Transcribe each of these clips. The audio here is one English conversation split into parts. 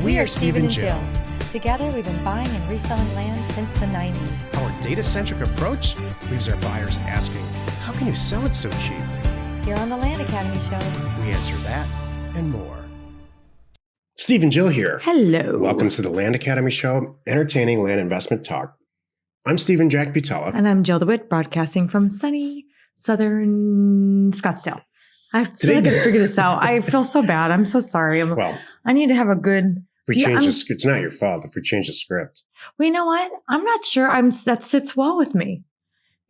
We are Steve and Jill. Together, we've been buying and reselling land since the 90s. Our data-centric approach leaves our buyers asking, how can you sell it so cheap? Here on the Land Academy Show, We answer that and more. Steve and Jill here. Hello. Welcome to the Land Academy Show, entertaining land investment talk. I'm Stephen Jack Butella. And I'm Jill DeWitt, broadcasting from sunny southern Scottsdale. I still had to figure this out. I feel so bad. I'm so sorry. I need to have a good... It's not your fault if we change the script. Well, you know what? I'm not sure that sits well with me.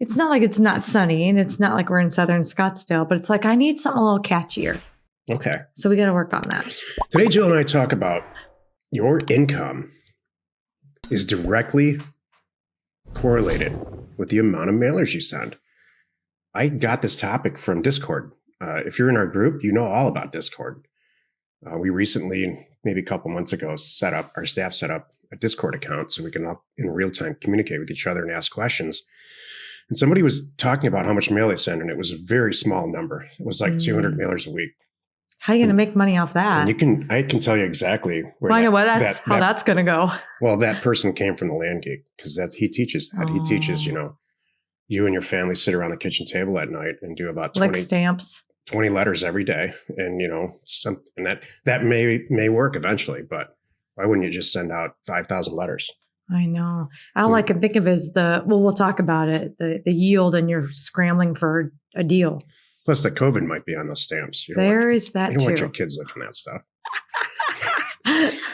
It's not like it's not sunny, and it's not like we're in southern Scottsdale, but it's like I need something a little catchier. Okay. So we got to work on that. Today, Jill and I talk about your income is directly correlated with the amount of mailers you send. I got this topic from Discord. If you're in our group, you know all about Discord. We recently, maybe a couple months ago, our staff set up a Discord account so we can all in real time communicate with each other and ask questions. And somebody was talking about how much mail they send, and it was a very small number. It was like 200 mailers a week. How are you going to make money off that? And I can tell you exactly where I know how that's going to go. Well, that person came from the Land Geek because he teaches that. He teaches, you and your family sit around the kitchen table at night and do about 20 stamps. 20 letters every day. And, that may work eventually, but why wouldn't you just send out 5,000 letters? I know. All I can think of is we'll talk about it, the yield, and you're scrambling for a deal. Plus the COVID might be on those stamps. There is that too. You don't want your kids looking at that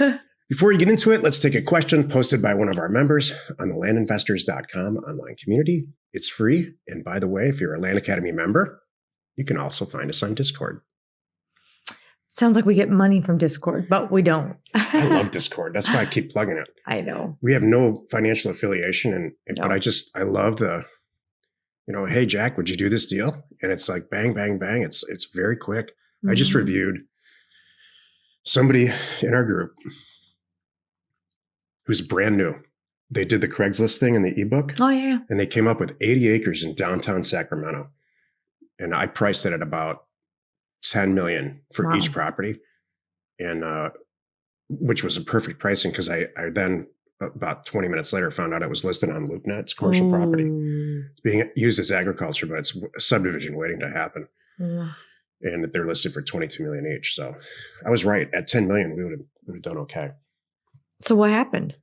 stuff. Before we get into it, let's take a question posted by one of our members on the landinvestors.com online community. It's free. And by the way, if you're a Land Academy member, you can also find us on Discord. Sounds like we get money from Discord, but we don't. I love Discord. That's why I keep plugging it. I know. We have no financial affiliation, but I love the, hey, Jack, would you do this deal? And it's like bang, bang, bang. It's very quick. Mm-hmm. I just reviewed somebody in our group who's brand new. They did the Craigslist thing in the ebook. Oh, yeah. And they came up with 80 acres in downtown Sacramento. And I priced it at about $10 million for each property. And which was a perfect pricing because I then about 20 minutes later found out it was listed on LoopNet. It's commercial property. It's being used as agriculture, but it's a subdivision waiting to happen. And they're listed for $22 million each. So I was right. At $10 million, we would have done okay. So what happened?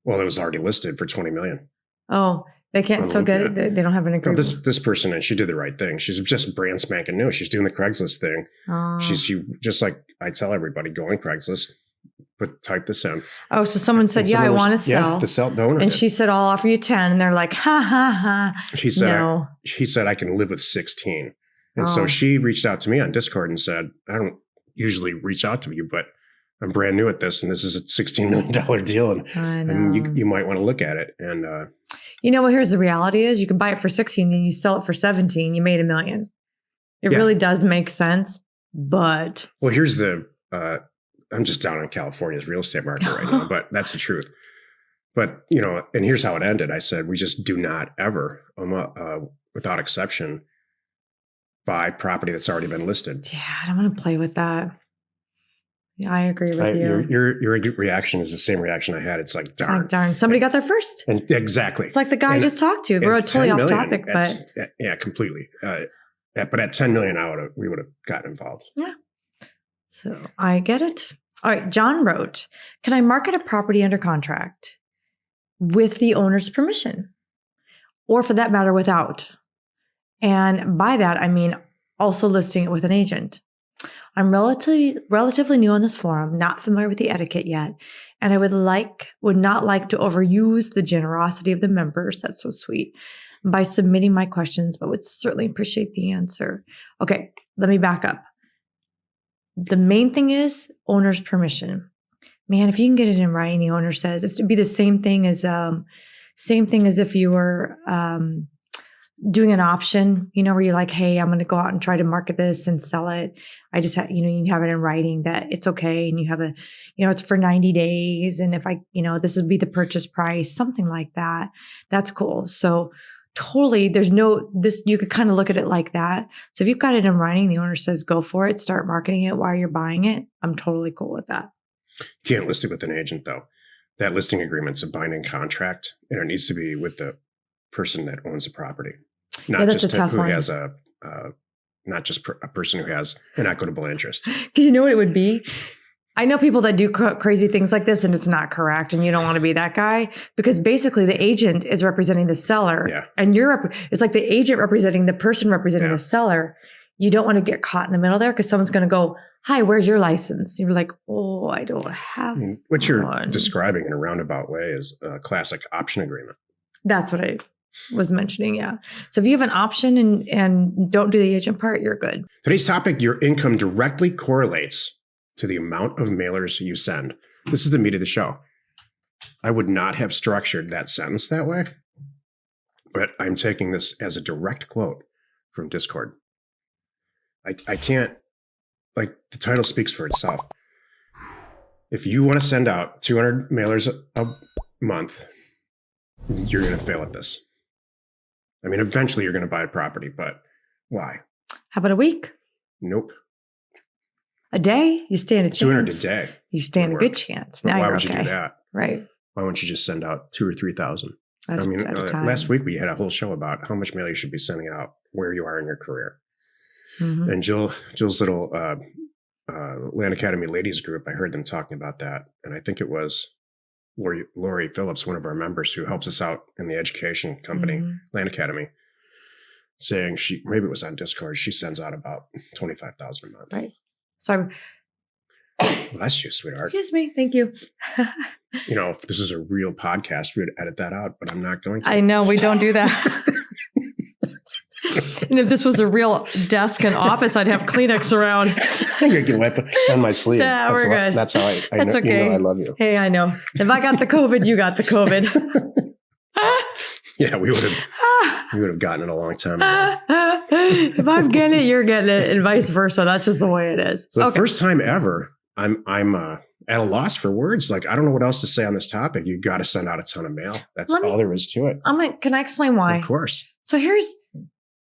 Well, it was already listed for $20 million. Oh, they can't still get it? They don't have an agreement? No, this person, and she did the right thing. She's just brand spanking new. She's doing the Craigslist thing. She just like I tell everybody, go on Craigslist, type this in. Oh, so someone said, I want to sell. Yeah, to sell, the owner. And she said, I'll offer you 10. And they're like, ha, ha, ha. She said, no. She said, I can live with 16. And so she reached out to me on Discord and said, I don't usually reach out to you, but I'm brand new at this, and this is a $16 million deal, and you might want to look at it. And here's the reality is you can buy it for 16 and you sell it for 17, you made $1 million. It really does make sense, but... Well, here's I'm just down on California's real estate market right now, but that's the truth. But, and here's how it ended. I said, we just do not ever, without exception, buy property that's already been listed. Yeah, I don't want to play with that. Yeah, I agree with you. Your reaction is the same reaction I had. It's like, darn. Oh, darn. Somebody got there first. And exactly. It's like the guy I just talked to. We're totally off topic, but. Yeah, completely. But at 10 million, we would have gotten involved. Yeah. So I get it. All right. John wrote, can I market a property under contract with the owner's permission? Or for that matter, without? And by that, I mean also listing it with an agent. I'm relatively new on this forum, not familiar with the etiquette yet, and I would not like to overuse the generosity of the members, that's so sweet, by submitting my questions, but would certainly appreciate the answer. Okay, let me back up. The main thing is owner's permission. Man, if you can get it in writing, the owner says it's to be the same thing as if you were doing an option, where you're like, hey, I'm going to go out and try to market this and sell it. I just have, you have it in writing that it's okay. And you have it's for 90 days. And if this would be the purchase price, something like that. That's cool. So totally, you could kind of look at it like that. So if you've got it in writing, the owner says, go for it, start marketing it while you're buying it. I'm totally cool with that. You can't list it with an agent, though. That listing agreement's a binding contract, and it needs to be with the person that owns the property, not that's just a tough who one. has not just a person who has an equitable interest. Because you know what it would be? I know people that do crazy things like this, and it's not correct, and you don't want to be that guy, because basically the agent is representing the seller, and it's like the agent representing the person representing the seller. You don't want to get caught in the middle there, because someone's going to go, "Hi, where's your license?" You're like, "Oh, I don't have." What you're describing in a roundabout way is a classic option agreement. That's what I was mentioning. Yeah. So if you have an option and don't do the agent part, you're good. Today's topic: your income directly correlates to the amount of mailers you send. This is the meat of the show. I would not have structured that sentence that way, but I'm taking this as a direct quote from Discord. I can't, like, the title speaks for itself. If you want to send out 200 mailers a month, you're going to fail at this. I mean, eventually you're going to buy a property, but why? How about a week? Nope. A day? You stand a chance. 200 a day. You stand a good chance. Now why you're would okay. you do that? Right. Why wouldn't you just send out 2,000 or 3,000? I mean, last week we had a whole show about how much mail you should be sending out, where you are in your career. Mm-hmm. And Jill's little Land Academy ladies group, I heard them talking about that. And I think it was Lori Phillips, one of our members who helps us out in the education company, Land Academy, saying maybe it was on Discord, she sends out about 25,000 a month. Right. So bless you, sweetheart. Excuse me. Thank you. If this is a real podcast, we would edit that out, but I'm not going to. I know we don't do that. And if this was a real desk and office, I'd have Kleenex around. You can wipe it on my sleeve. Yeah, we're good. That's how I that's know, okay. I love you. Hey, I know. If I got the COVID, you got the COVID. Yeah, we would have gotten it a long time ago. If I'm getting it, you're getting it, and vice versa. That's just the way it is. So the first time ever, I'm at a loss for words. Like, I don't know what else to say on this topic. You got to send out a ton of mail. That's all there is to it. Can I explain why? Of course. So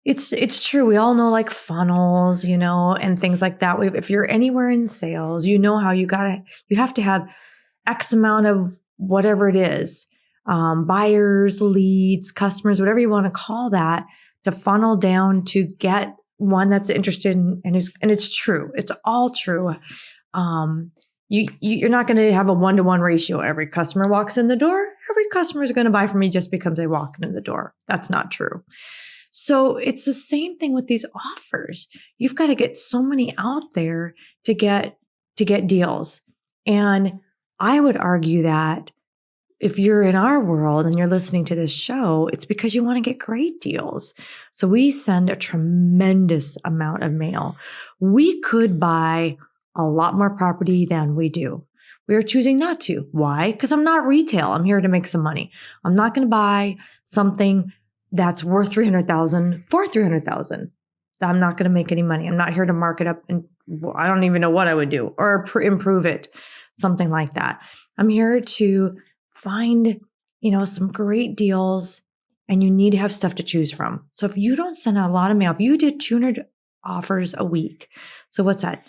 it's true. We all know, like, funnels, and things like that. If you're anywhere in sales, how you have to have X amount of whatever it is, buyers, leads, customers, whatever you want to call that, to funnel down to get one that's interested in, and it's true. It's all true. You're not going to have a 1-to-1 ratio. Every customer walks in the door. Every customer is going to buy from me just because they walk in the door. That's not true. So it's the same thing with these offers. You've got to get so many out there to get deals. And I would argue that if you're in our world and you're listening to this show, it's because you want to get great deals. So we send a tremendous amount of mail. We could buy a lot more property than we do. We are choosing not to. Why? Because I'm not retail. I'm here to make some money. I'm not going to buy something that's worth $300,000 for $300,000. I'm not going to make any money. I'm not here to mark it up, and I don't even know what I would do or improve it, something like that. I'm here to find, some great deals, and you need to have stuff to choose from. So if you don't send out a lot of mail, if you did 200 offers a week, so what's that?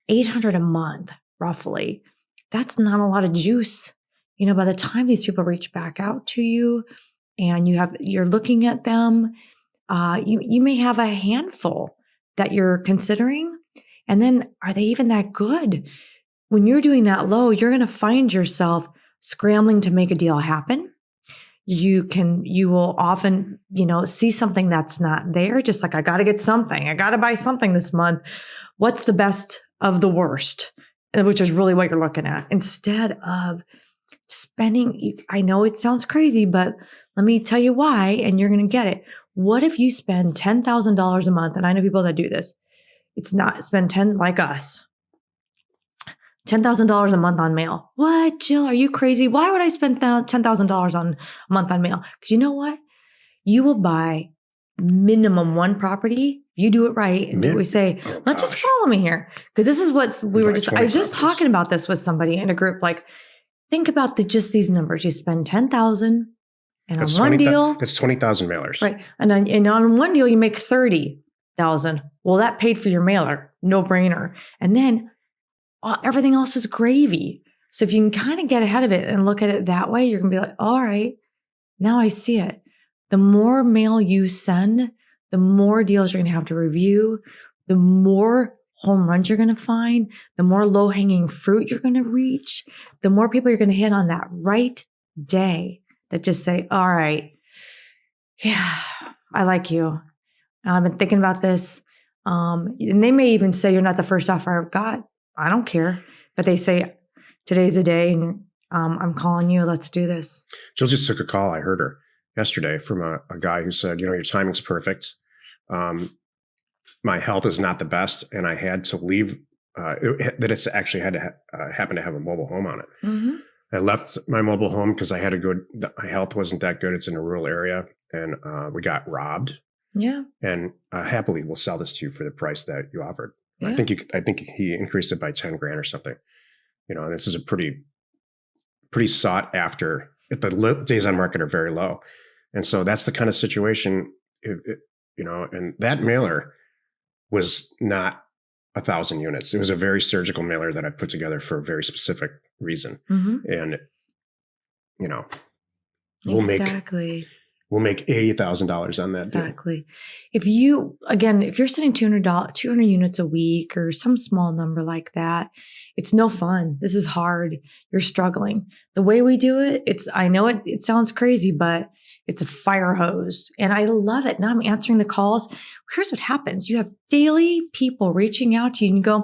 800 a month, roughly. That's not a lot of juice. By the time these people reach back out to you and you're looking at them, you may have a handful that you're considering. And then are they even that good? When you're doing that low, you're going to find yourself scrambling to make a deal happen. You will often, see something that's not there. Just like, I got to get something. I got to buy something this month. What's the best of the worst? Which is really what you're looking at. Instead of spending, I know it sounds crazy, but let me tell you why, and you're going to get it. What if you spend $10,000 a month? And I know people that do this. It's not spend 10 like us. $10,000 a month on mail. What, Jill? Are you crazy? Why would I spend $10,000 on a month on mail? Because you know what? You will buy minimum one property. You do it right. And we say, let's just follow me here. Because this is what I was just talking about this with somebody in a group. Like, think about just these numbers. You spend $10,000 and on one deal. It's 20,000 mailers. Right. And on one deal, you make $30,000. Well, that paid for your mailer. No brainer. And then everything else is gravy. So if you can kind of get ahead of it and look at it that way, you're going to be like, all right, now I see it. The more mail you send, the more deals you're going to have to review, the more home runs you're going to find, the more low-hanging fruit you're going to reach, the more people you're going to hit on that right day that just say, all right, yeah, I like you. I've been thinking about this. And they may even say, you're not the first offer I've got. I don't care. But they say, today's the day and I'm calling you. Let's do this. Jill just took a call. I heard her yesterday from a guy who said, your timing's perfect. My health is not the best. And I had to leave, that it's actually had to happen to have a mobile home on it. Mm-hmm. I left my mobile home because I had to go, my health wasn't that good. It's in a rural area and we got robbed. Yeah. And happily we'll sell this to you for the price that you offered. Yeah. I think he increased it by 10 grand or something. And this is a pretty sought after. The days on market are very low, and so that's the kind of situation. And that mailer was not 1,000 units. It was a very surgical mailer that I put together for a very specific reason. Mm-hmm. And we'll make $80,000 on that exactly. Deal. If you're sending $200 units a week or some small number like that, it's no fun. This is hard. You're struggling. The way we do it, I know it sounds crazy, but it's a fire hose and I love it. Now I'm answering the calls. Here's what happens. You have daily people reaching out to you and you go,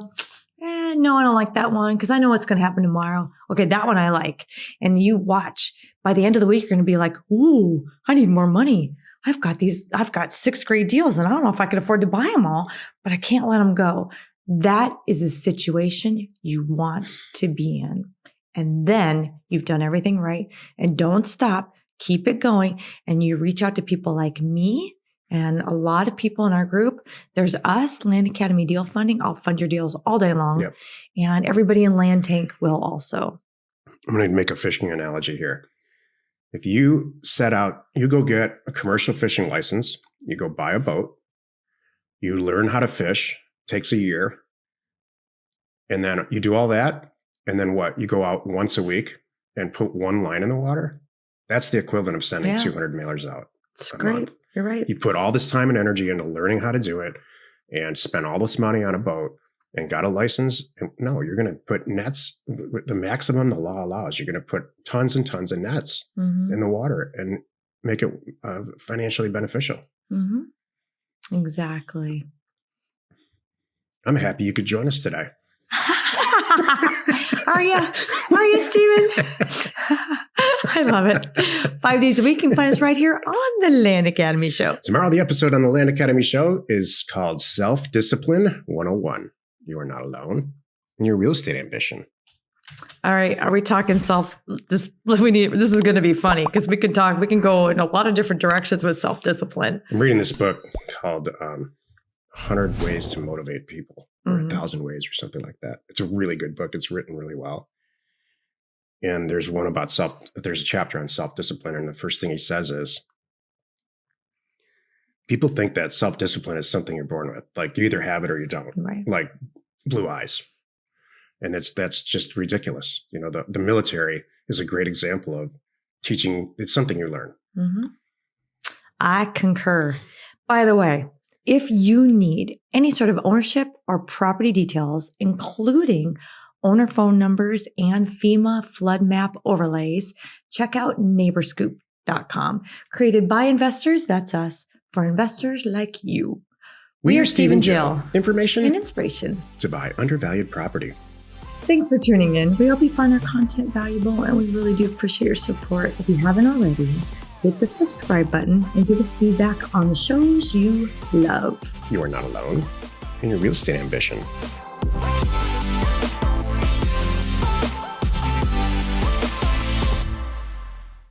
no, I don't like that one because I know what's going to happen tomorrow. Okay, that one I like. And you watch. By the end of the week, you're going to be like, ooh, I need more money. I've got 6 great deals and I don't know if I could afford to buy them all, but I can't let them go. That is the situation you want to be in. And then you've done everything right. And don't stop. Keep it going. And you reach out to people like me and a lot of people in our group. There's us, Land Academy Deal Funding. I'll fund your deals all day long. Yep. And everybody in Land Tank will also. I'm going to make a fishing analogy here. If you you go get a commercial fishing license, you go buy a boat, you learn how to fish, takes a year, and then you do all that, and then what? You go out once a week and put one line in the water? That's the equivalent of sending 200 mailers out. It's great. Month. You're right. You put all this time and energy into learning how to do it and spend all this money on a boat and got a license. And no, you're going to put nets, the maximum the law allows. You're going to put tons and tons of nets in the water and make it financially beneficial. Mm-hmm. Exactly. I'm happy you could join us today. Are you, Stephen? I love it. 5 days a week, you can find us right here on the Land Academy Show. Tomorrow, the episode on the Land Academy Show is called Self-Discipline 101. You are not alone in your real estate ambition. All right. Are we talking this is going to be funny because we can go in a lot of different directions with self-discipline. I'm reading this book called 100 Ways to Motivate People or 1,000 Ways or something like that. It's a really good book. It's written really well. And there's one about there's a chapter on self-discipline. And the first thing he says is, people think that self-discipline is something you're born with. Like you either have it or you don't. Right. Like blue eyes. And that's just ridiculous. The military is a great example of teaching. It's something you learn. Mm-hmm. I concur. By the way, if you need any sort of ownership or property details, including owner phone numbers and FEMA flood map overlays, check out neighborscoop.com. Created by investors, that's us, for investors like you. We are Steve and Jill. Information and inspiration to buy undervalued property. Thanks for tuning in. We hope you find our content valuable, and we really do appreciate your support. If you haven't already, hit the subscribe button and give us feedback on the shows you love. You are not alone in your real estate ambition.